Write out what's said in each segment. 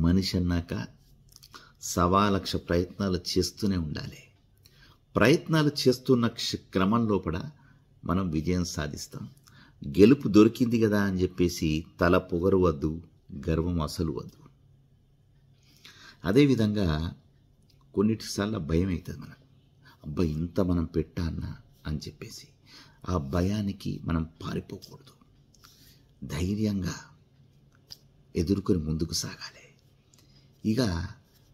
మనిషి అన్నాక 1,00,000 ప్రయత్నాలు చేస్తూనే ఉండాలి. ప్రయత్నాలు చేస్తున్న క్రమం లోపల మనం విజయం సాధిస్తాం. గెలుపు దొరికింది కదా అని చెప్పేసి తల పొగరు వద్దు, గర్వం అసలు వద్దు. అదేవిధంగా కొన్నిటిసార్లు భయం అవుతుంది మనకు. అబ్బా ఇంత మనం పెట్టానా అని చెప్పేసి ఆ భయానికి మనం పారిపోకూడదు. ధైర్యంగా ఎదుర్కొని ముందుకు సాగాలి. ఇక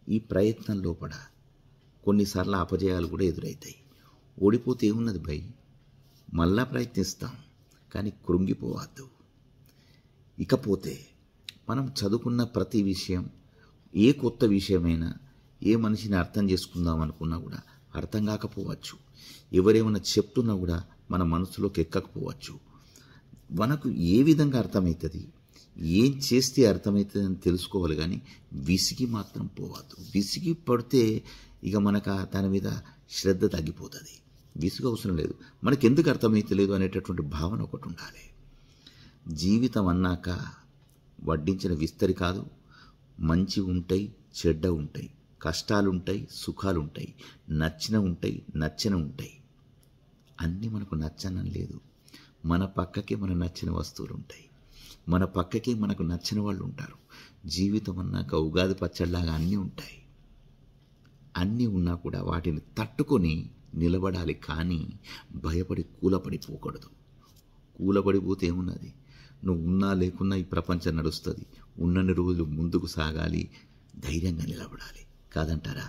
ఈ ప్రయత్నం లోపల కొన్నిసార్లు అపజయాలు కూడా ఎదురవుతాయి. ఓడిపోతే ఏమున్నది భయ్, మళ్ళా ప్రయత్నిస్తాం, కానీ కృంగిపోవద్దు. ఇకపోతే మనం చదువుకున్న ప్రతి విషయం, ఏ కొత్త విషయమైనా, ఏ మనిషిని అర్థం చేసుకుందాం అనుకున్నా కూడా అర్థం కాకపోవచ్చు. ఎవరేమైనా చెప్తున్నా కూడా మన మనసులోకి ఎక్కకపోవచ్చు. మనకు ఏ విధంగా అర్థమవుతుంది, ఏం చేస్తే అర్థమవుతుంది అని తెలుసుకోవాలి. కానీ విసిగి మాత్రం పోవద్దు. విసిగి పడితే ఇక మనకు దాని మీద శ్రద్ధ తగ్గిపోతుంది. విసుగు అవసరం లేదు, మనకి ఎందుకు అర్థమవుతలేదు అనేటటువంటి భావన ఒకటి ఉండాలి. జీవితం అన్నాక వడ్డించిన విస్తరి కాదు. మంచి ఉంటాయి, చెడ్డ ఉంటాయి, కష్టాలుంటాయి, సుఖాలుంటాయి, నచ్చిన ఉంటాయి, నచ్చన ఉంటాయి. అన్నీ మనకు నచ్చనం లేదు. మన పక్కకే మన నచ్చిన వస్తువులు ఉంటాయి, మన పక్కకే మనకు నచ్చిన వాళ్ళు ఉంటారు. జీవితం అన్నాక ఉగాది పచ్చడిలాగా అన్నీ ఉంటాయి. అన్నీ ఉన్నా కూడా వాటిని తట్టుకొని నిలబడాలి. కానీ భయపడి కూలపడిపోకూడదు. కూలపడిపోతే ఏమున్నది, నువ్వు ఉన్నా లేకున్నా ఈ ప్రపంచం నడుస్తుంది. ఉన్నన్ని రోజులు ముందుకు సాగాలి, ధైర్యంగా నిలబడాలి. కాదంటారా?